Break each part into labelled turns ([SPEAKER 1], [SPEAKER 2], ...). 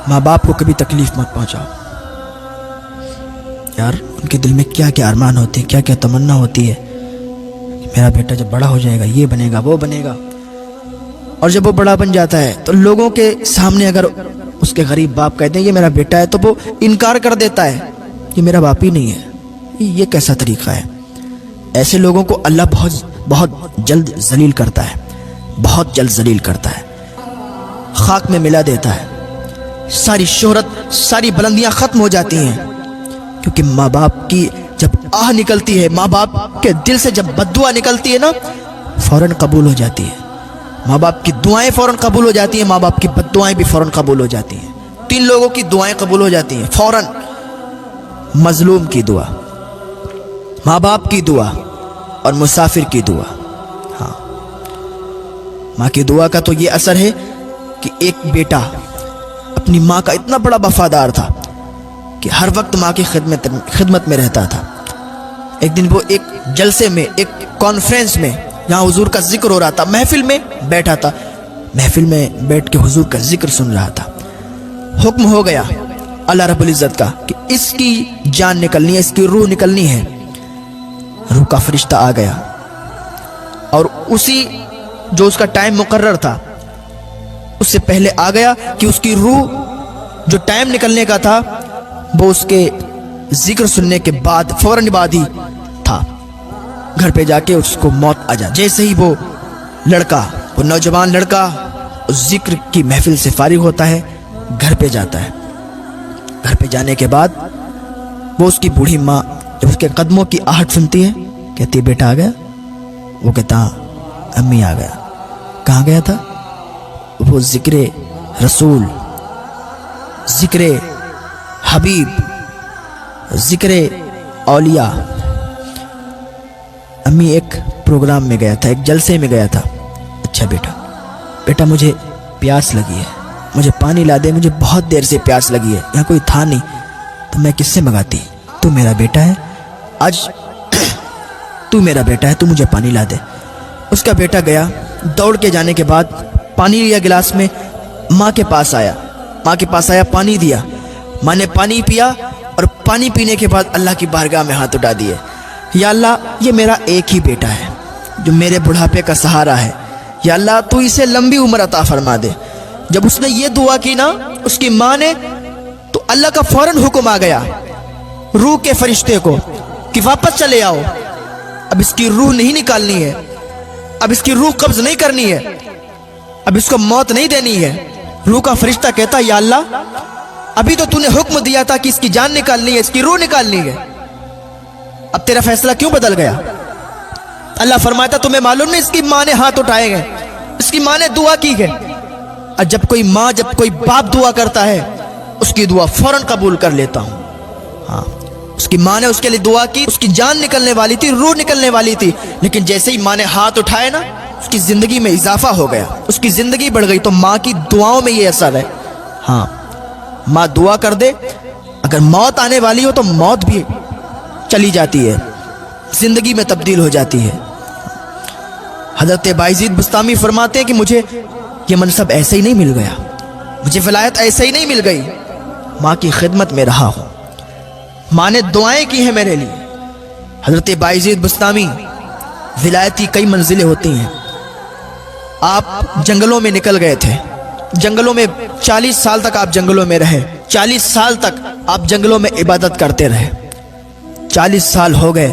[SPEAKER 1] माँ बाप को कभी तकलीफ मत पहुंचाओ। यार उनके दिल में क्या क्या अरमान होते हैं, क्या क्या तमन्ना होती है कि मेरा बेटा जब बड़ा हो जाएगा ये बनेगा वो बनेगा। और जब वो बड़ा बन जाता है तो लोगों के सामने अगर उसके गरीब बाप कहते हैं ये मेरा बेटा है तो वो इनकार कर देता है, ये मेरा बाप ही नहीं है। ये कैसा तरीका है? ऐसे लोगों को अल्लाह बहुत जल्द जलील करता है, बहुत जल्द जलील करता है, खाक में मिला देता है। सारी शोहरत, सारी बुलंदियां खत्म हो जाती हैं, क्योंकि माँ बाप की जब आह निकलती है, माँ बाप के दिल से जब बद्दुआ निकलती है ना, फौरन कबूल हो जाती है। माँ बाप की दुआएं फौरन कबूल हो जाती हैं, माँ बाप की बद्दुआएं भी फौरन कबूल हो जाती हैं। 3 लोगों की दुआएं कबूल हो जाती हैं फौरन। मजलूम की दुआ, माँ बाप की दुआ और मुसाफिर की दुआ। हाँ, माँ की दुआ का तो ये असर है कि एक बेटा अपनी माँ का इतना बड़ा वफादार था कि हर वक्त माँ की खिदमत में रहता था। एक दिन वो एक जलसे में, एक कॉन्फ्रेंस में, जहाँ हुजूर का जिक्र हो रहा था, महफिल में बैठा था, महफिल में बैठ के हुजूर का जिक्र सुन रहा था। हुक्म हो गया अल्लाह रब्बुल इज़्ज़त का कि इसकी जान निकलनी है, इसकी रूह निकलनी है। रूह का फरिश्ता आ गया और उसी जो उसका टाइम मुकर्रर था उससे पहले आ गया कि उसकी रूह जो टाइम निकलने का था वो उसके जिक्र सुनने के बाद फौरन बाद ही था। घर पे जाके उसको मौत आ जा। जैसे ही वो लड़का, वो नौजवान लड़का उस जिक्र की महफिल से फारिग होता है, घर पे जाता है। घर पे जाने के बाद वो उसकी बूढ़ी माँ जब उसके कदमों की आहट सुनती है, कहती है बेटा आ गया? वो कहता अम्मी आ गया। कहाँ गया था? वो जिक्र रसूल, जिक्र हबीब, जिक्र औलिया। अम्मी एक प्रोग्राम में गया था, एक जलसे में गया था। अच्छा बेटा मुझे प्यास लगी है, मुझे पानी ला दे, मुझे बहुत देर से प्यास लगी है, यहाँ कोई था नहीं तो मैं किससे मंगाती? तू मेरा बेटा है, आज तू मेरा बेटा है, तू मुझे पानी ला दे। उसका बेटा गया, दौड़ के जाने के बाद पानी लिया गिलास में, माँ के पास आया, पानी दिया। माँ ने पानी पिया और पानी पीने के बाद अल्लाह की बारगाह में हाथ उठा दिए, या अल्लाह ये मेरा एक ही बेटा है जो मेरे बुढ़ापे का सहारा है, या अल्लाह तू इसे लंबी उम्र अता फरमा दे। जब उसने ये दुआ की ना उसकी माँ ने, तो अल्लाह का फौरन हुक्म आ गया रूह के फरिश्ते को कि वापस चले आओ, अब इसकी रूह नहीं निकालनी है, अब इसकी रूह कब्ज नहीं करनी है, अब इसको मौत नहीं देनी है। रूह का फरिश्ता कहता या अल्लाह अभी तो तूने हुक्म दिया था कि इसकी जान निकालनी है, इसकी रूह निकालनी है, अब तेरा फैसला क्यों बदल गया? अल्लाह फरमाता तुम्हें मालूम नहीं इसकी माँ ने हाथ उठाए गए, इसकी माँ ने दुआ की है। और जब कोई माँ, जब कोई बाप दुआ करता है उसकी दुआ फौरन कबूल कर लेता हूँ। हाँ, उसकी माँ ने उसके लिए दुआ की, उसकी जान निकलने वाली थी, रूह निकलने वाली थी, लेकिन जैसे ही माँ ने हाथ उठाए ना उसकी जिंदगी में इजाफा हो गया, उसकी जिंदगी बढ़ गई। तो माँ की दुआओं में ये असर है। हाँ, माँ दुआ कर दे, अगर मौत आने वाली हो तो मौत भी चली जाती है, जिंदगी में तब्दील हो जाती है। हजरत बायजीद बुस्तामी फरमाते हैं कि मुझे ये मनसब ऐसे ही नहीं मिल गया, मुझे विलायत ऐसे ही नहीं मिल गई, माँ की खिदमत में रहा हूँ, माँ ने दुआएं की हैं मेरे लिए। हजरत बायजीद बुस्तामी, विलायत की कई मंजिलें होती हैं। आप जंगलों में निकल गए थे, जंगलों में 40 साल तक आप जंगलों में रहे, 40 साल तक आप जंगलों में इबादत करते रहे। 40 साल हो गए,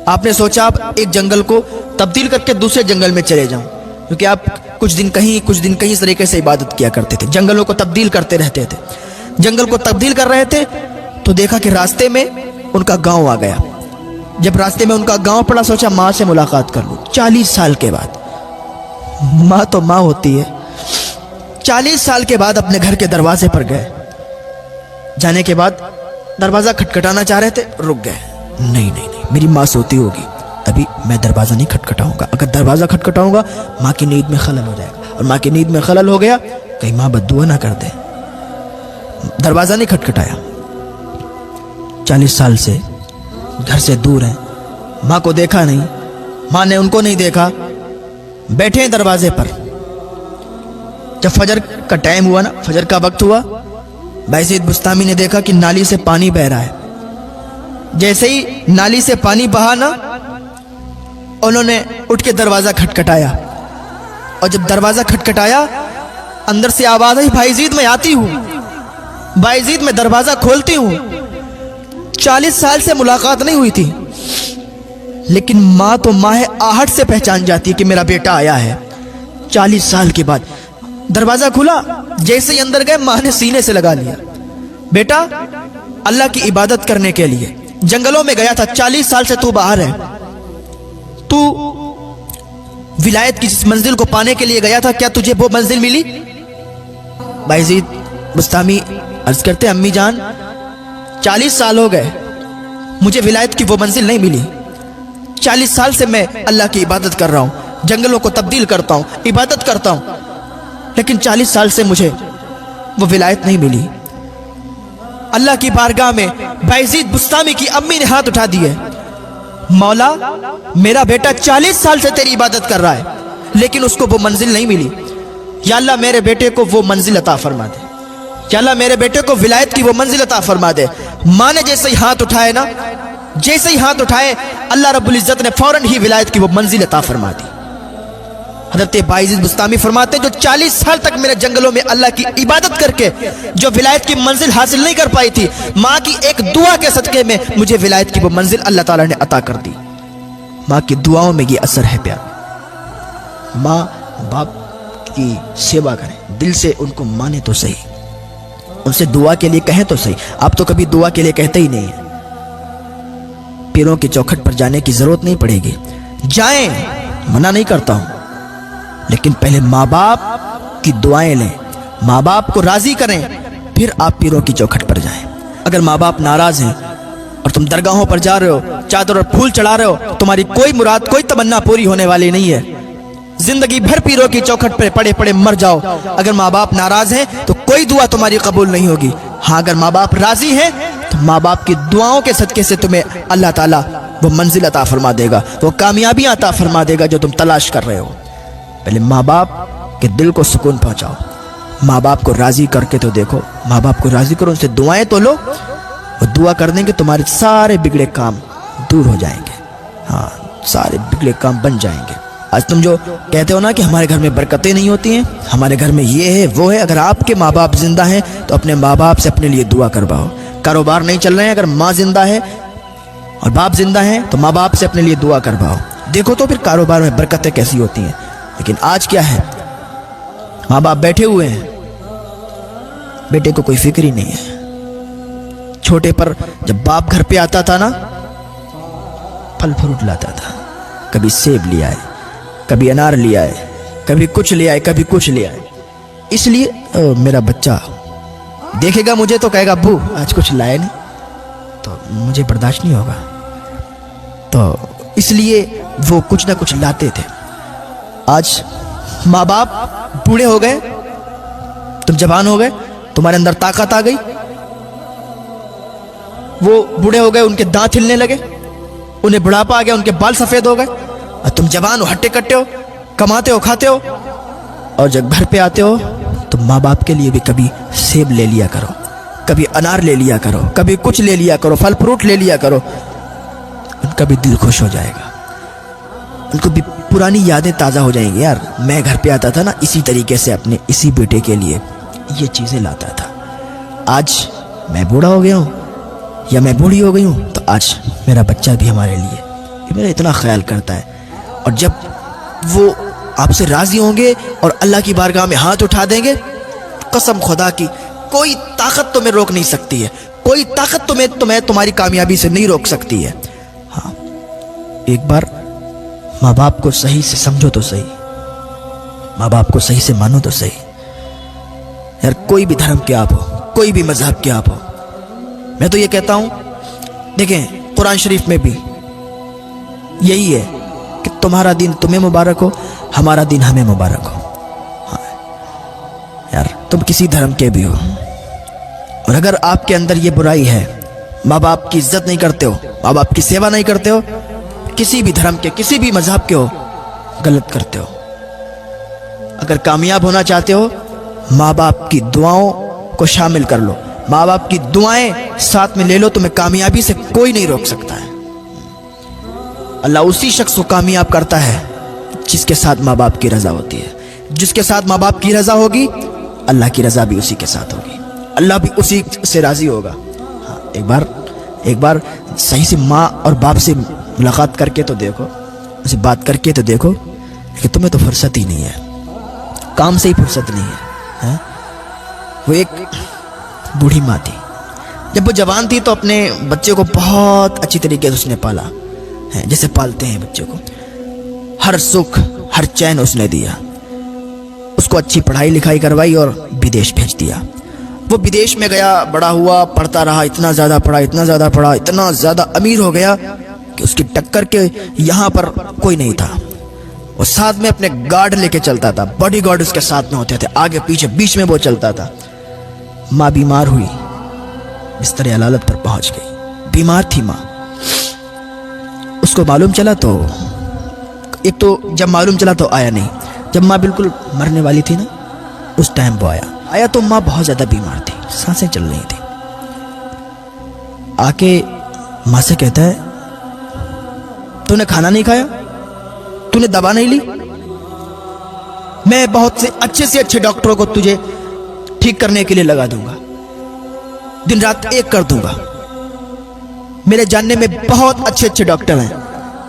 [SPEAKER 1] आपने सोचा आप एक जंगल को तब्दील करके दूसरे जंगल में चले जाऊं, क्योंकि आप कुछ दिन कहीं इस तरीके से इबादत किया करते थे, जंगलों को तब्दील करते रहते थे। जंगल को तब्दील कर रहे थे तो देखा कि रास्ते में उनका गांव आ गया। जब रास्ते में उनका गांव पड़ा, सोचा माँ से मुलाकात कर लूं। 40 साल के बाद, माँ तो माँ होती है, 40 साल के बाद अपने घर के दरवाजे पर गए। जाने के बाद दरवाजा खटखटाना चाह रहे थे, रुक गए। नहीं, मेरी माँ सोती होगी, अभी मैं दरवाजा नहीं खटखटाऊंगा। अगर दरवाजा खटखटाऊंगा माँ की नींद में खलल हो जाएगा, और माँ की नींद में खलल हो गया कहीं माँ बद्दुआ ना कर दे। दरवाजा नहीं खटखटाया। 40 साल से घर से दूर है, माँ को देखा नहीं, माँ ने उनको नहीं देखा, बैठे हैं दरवाजे पर। जब फजर का टाइम हुआ ना, फजर का वक्त हुआ, बायजीद बुस्तामी ने देखा कि नाली से पानी बह रहा है। जैसे ही नाली से पानी बहा ना, उन्होंने उठ के दरवाजा खटखटाया, और जब दरवाजा खटखटाया अंदर से आवाज आई, भाईजीद मैं आती हूँ। भाईजीद मैं दरवाजा खोलती हूँ। 40 साल से मुलाकात नहीं हुई थी, लेकिन माँ तो माँ है, आहट से पहचान जाती है कि मेरा बेटा आया है। 40 साल के बाद दरवाजा खुला, जैसे ही अंदर गए माँ ने सीने से लगा लिया, बेटा अल्लाह की इबादत करने के लिए जंगलों में गया था, 40 साल से तू बाहर है, तू विलायत की जिस मंजिल को पाने के लिए गया था, क्या तुझे वो मंजिल मिली? बायजीद बुस्तामी अर्ज करते, अम्मी जान 40 साल हो गए, मुझे विलायत की वो मंजिल नहीं मिली। 40 साल से मैं अल्लाह की इबादत कर रहा हूँ, जंगलों को तब्दील करता हूँ, इबादत करता हूँ, लेकिन 40 साल से मुझे वो विलायत नहीं मिली। अल्लाह की बारगाह में बायजीद बुस्तामी की अम्मी ने हाथ उठा दिए, मौला मेरा बेटा 40 साल से तेरी इबादत कर रहा है, लेकिन उसको वो मंजिल नहीं मिली। या अल्लाह मेरे बेटे को वो मंजिल अता फरमा दे, या अल्लाह मेरे बेटे को विलायत की वो मंजिल अता फरमा दे। माँ ने जैसे ही हाथ उठाए ना, जैसे ही हाथ उठाए, अल्लाह रब्बुल इज्जत ने फौरन ही विलायत की वो मंजिल अता फरमा दी। हज़रत बायजीद बुस्तामी फरमाते, जो 40 साल तक मेरे जंगलों में अल्लाह की इबादत करके जो विलायत की मंजिल हासिल नहीं कर पाई थी, माँ की एक दुआ के सदके में मुझे विलायत की वो मंजिल अल्लाह ताला ने अता कर दी। माँ की दुआओं में ये असर है प्यार। माँ बाप की सेवा करें, दिल से उनको माने तो सही, उनसे दुआ के लिए कहें तो सही। आप तो कभी दुआ के लिए कहते ही नहीं है। पीरों की चौखट पर जाने की जरूरत नहीं पड़ेगी, जाएं, मना नहीं करता हूं, लेकिन पहले माँ बाप की दुआएं लें, माँ बाप को राजी करें, फिर आप पीरों की चौखट पर जाएं। अगर माँ बाप नाराज हैं और तुम दरगाहों पर जा रहे हो, चादर और फूल चढ़ा रहे हो, तुम्हारी कोई मुराद, कोई तमन्ना पूरी होने वाली नहीं है। जिंदगी भर पीरों की चौखट पर पड़े पड़े मर जाओ, अगर माँ बाप नाराज हैं तो कोई दुआ तुम्हारी कबूल नहीं होगी। हाँ, अगर माँ बाप राजी हैं तो माँ बाप की दुआओं के सदके से तुम्हें अल्लाह ताला वो मंजिल अता फरमा देगा, वो कामयाबियां अता फरमा देगा जो तुम तलाश कर रहे हो। पहले माँ बाप के दिल को सुकून पहुंचाओ, माँ बाप को राजी करके तो देखो, माँ बाप को राजी करो, उनसे दुआएं तो लो, वो दुआ कर देंगे, तुम्हारे सारे बिगड़े काम दूर हो जाएंगे। हाँ, सारे बिगड़े काम बन जाएंगे। आज तुम जो कहते हो ना कि हमारे घर में बरकतें नहीं होती हैं, हमारे घर में ये है वो है, अगर आपके माँ बाप जिंदा हैं तो अपने माँ बाप से अपने लिए दुआ करवाओ। कारोबार नहीं चल रहे हैं, अगर माँ जिंदा है और बाप जिंदा है तो माँ बाप से अपने लिए दुआ करवाओ, देखो तो फिर कारोबार में बरकतें कैसी होती हैं। लेकिन आज क्या है, माँ बाप बैठे हुए हैं, बेटे को कोई फिक्र ही नहीं है। छोटे पर जब बाप घर पे आता था ना, फल फ्रूट लाता था, कभी सेब ले आए, कभी अनार ले आए, कभी कुछ ले आए, कभी कुछ ले आए। इसलिए मेरा बच्चा देखेगा मुझे तो कहेगा अब्बू आज कुछ लाए नहीं, तो मुझे बर्दाश्त नहीं होगा, तो इसलिए वो कुछ ना कुछ लाते थे। आज माँ बाप बूढ़े हो गए, तुम जवान हो गए, तुम्हारे अंदर ताकत आ गई, वो बूढ़े हो गए, उनके दांत हिलने लगे, उन्हें बुढ़ापा आ गया, उनके बाल सफेद हो गए, और तुम जवान हो, हट्टे कट्टे हो, कमाते हो, खाते हो, और जब घर पे आते हो तो माँ बाप के लिए भी कभी सेब ले लिया करो, कभी अनार ले लिया करो, कभी कुछ ले लिया करो, फल फ्रूट ले लिया करो, उनका भी दिल खुश हो जाएगा, उनको भी पुरानी यादें ताज़ा हो जाएंगी। यार मैं घर पे आता था ना, इसी तरीके से अपने इसी बेटे के लिए ये चीज़ें लाता था, आज मैं बूढ़ा हो गया हूँ या मैं बूढ़ी हो गई हूँ, तो आज मेरा बच्चा भी हमारे लिए मेरा इतना ख्याल करता है। और जब वो आपसे राज़ी होंगे और अल्लाह की बारगाह में हाथ उठा देंगे, कसम खुदा की कोई ताकत तुम्हें रोक नहीं सकती है, कोई ताकत तुम्हें तुम्हारी कामयाबी से नहीं रोक सकती है। हाँ, एक बार माँ बाप को सही से समझो तो सही, माँ बाप को सही से मानो तो सही। यार कोई भी धर्म के आप हो, कोई भी मजहब के आप हो, मैं तो ये कहता हूँ, देखें कुरान शरीफ में भी यही है कि तुम्हारा दिन तुम्हें मुबारक हो, हमारा दिन हमें मुबारक हो। हाँ यार, तुम किसी धर्म के भी हो, और अगर आपके अंदर ये बुराई है, माँ बाप की इज्जत नहीं करते हो, माँ बाप की सेवा नहीं करते हो, किसी भी धर्म के, किसी भी मजहब के हो, गलत करते हो। अगर कामयाब होना चाहते हो, माँ बाप की दुआओं को शामिल कर लो, ماں باپ کی دعائیں ساتھ میں لے لو، تمہیں کامیابی سے کوئی نہیں روک سکتا ہے۔ اللہ اسی شخص کو کامیاب کرتا ہے جس کے ساتھ ماں باپ کی رضا ہوتی ہے۔ جس کے ساتھ ماں باپ کی رضا ہوگی، اللہ کی رضا بھی اسی کے ساتھ ہوگی، اللہ بھی اسی سے راضی ہوگا۔ ہاں، ایک بار صحیح سے ماں اور باپ سے ملاقات کر کے تو دیکھو، اسے بات کر کے تو دیکھو، کہ تمہیں تو فرصت ہی نہیں ہے، کام سے ہی فرصت نہیں ہے۔ ہاں؟ وہ ایک بوڑھی ماں تھی، جب وہ جوان تھی تو اپنے بچے کو بہت اچھی طریقے سے اس نے پالا، جیسے پالتے ہیں بچے کو، ہر سکھ ہر چین اس نے دیا، اس کو اچھی پڑھائی لکھائی کروائی اور بدیش بھیج دیا۔ وہ بدیش میں گیا، بڑا ہوا، پڑھتا رہا، اتنا زیادہ پڑھا، اتنا زیادہ امیر ہو گیا کہ اس کی ٹکر کے یہاں پر کوئی نہیں تھا۔ اور ساتھ میں اپنے گارڈ لے کے چلتا تھا، باڈی گارڈ اس کے ساتھ میں ہوتے تھے، آگے پیچھے بیچ میں وہ چلتا تھا۔ ماں بیمار ہوئی، بستر علالت پر پہنچ گئی، بیمار تھی ماں۔ اس کو معلوم چلا تو ایک تو جب معلوم چلا تو آیا نہیں، جب ماں بالکل مرنے والی تھی نا، اس ٹائم وہ آیا تو ماں بہت زیادہ بیمار تھی، سانسیں چل رہی تھی۔ آ کے ماں سے کہتا ہے، تو نے کھانا نہیں کھایا، تو نے دوا نہیں لی، میں بہت سے اچھے ڈاکٹروں کو تجھے ٹھیک کرنے کے لیے لگا دوں گا، دن رات ایک کر دوں گا۔ میرے جاننے میں بہت اچھے ڈاکٹر ہیں،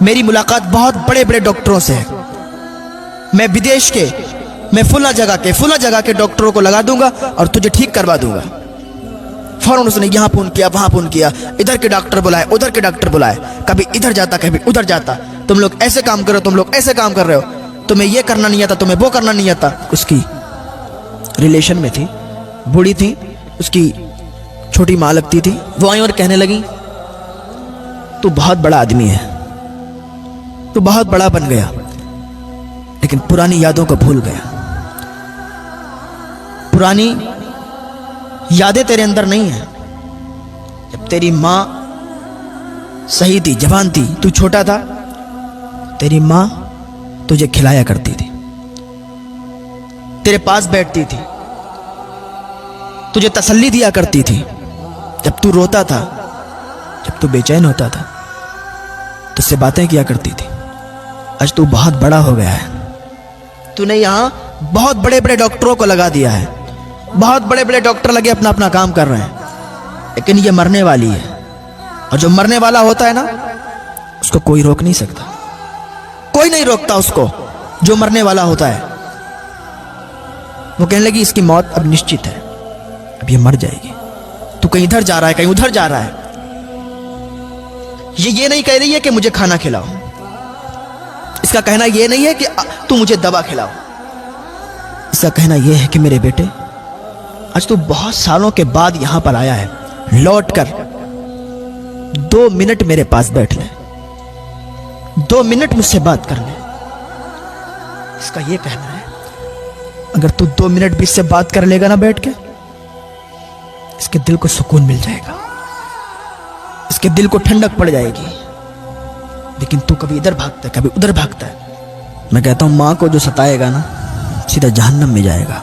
[SPEAKER 1] میری ملاقات بہت بڑے بڑے ڈاکٹروں سے ہے، میں بدیش کے، میں فلاں جگہ کے ڈاکٹروں کو لگا دوں گا اور تجھے ٹھیک کروا دوں گا۔ فوراً اس نے یہاں فون کیا، وہاں فون کیا، ادھر کے ڈاکٹر بلائے، ادھر کے ڈاکٹر بلائے، کبھی ادھر جاتا کبھی ادھر جاتا، تم لوگ ایسے کام کرو، تم لوگ ایسے کام کر رہے ہو، تمہیں یہ کرنا نہیں آتا، تمہیں وہ کرنا نہیں آتا۔ اس کی ریلیشن میں تھی، بوڑھی تھی، اس کی چھوٹی ماں لگتی تھی، وہ آئیں اور کہنے لگیں، تو بہت بڑا آدمی ہے، تو بہت بڑا بن گیا، لیکن پرانی یادوں کو بھول گیا، پرانی یادیں تیرے اندر نہیں ہیں۔ جب تیری ماں صحیح تھی، جوان تھی، تو چھوٹا تھا، تیری ماں تجھے کھلایا کرتی تھی، تیرے پاس بیٹھتی تھی، تجھے تسلی دیا کرتی تھی، جب تو روتا تھا، جب تو بے چین ہوتا تھا تو اس سے باتیں کیا کرتی تھی۔ آج تو بہت بڑا ہو گیا ہے، تو نے یہاں بہت بڑے بڑے ڈاکٹروں کو لگا دیا ہے، بہت بڑے بڑے ڈاکٹر لگے اپنا کام کر رہے ہیں، لیکن یہ مرنے والی ہے، اور جو مرنے والا ہوتا ہے نا، اس کو کوئی روک نہیں سکتا، کوئی نہیں روکتا اس کو، جو مرنے والا ہوتا ہے۔ وہ کہنے لگی، اس کی موت اب نشچت ہے، اب یہ مر جائے گی، تو کہیں ادھر جا رہا ہے، کہیں ادھر جا رہا ہے، یہ نہیں کہہ رہی ہے کہ مجھے کھانا کھلاؤ، اس کا کہنا یہ نہیں ہے کہ تو مجھے دوا کھلاؤ، اس کا کہنا یہ ہے کہ میرے بیٹے، آج تو بہت سالوں کے بعد یہاں پر آیا ہے، لوٹ کر 2 منٹ میرے پاس بیٹھ لے، 2 منٹ مجھ سے بات کر لے۔ اس کا یہ کہنا ہے، اگر تو 2 منٹ بھی اس سے بات کر لے گا نا بیٹھ کے، اس کے دل کو سکون مل جائے گا، اس کے دل کو ٹھنڈک پڑ جائے گی، لیکن تو کبھی ادھر بھاگتا ہے، کبھی ادھر بھاگتا ہے۔ میں کہتا ہوں، ماں کو جو ستائے گا نا، سیدھا جہنم میں جائے گا۔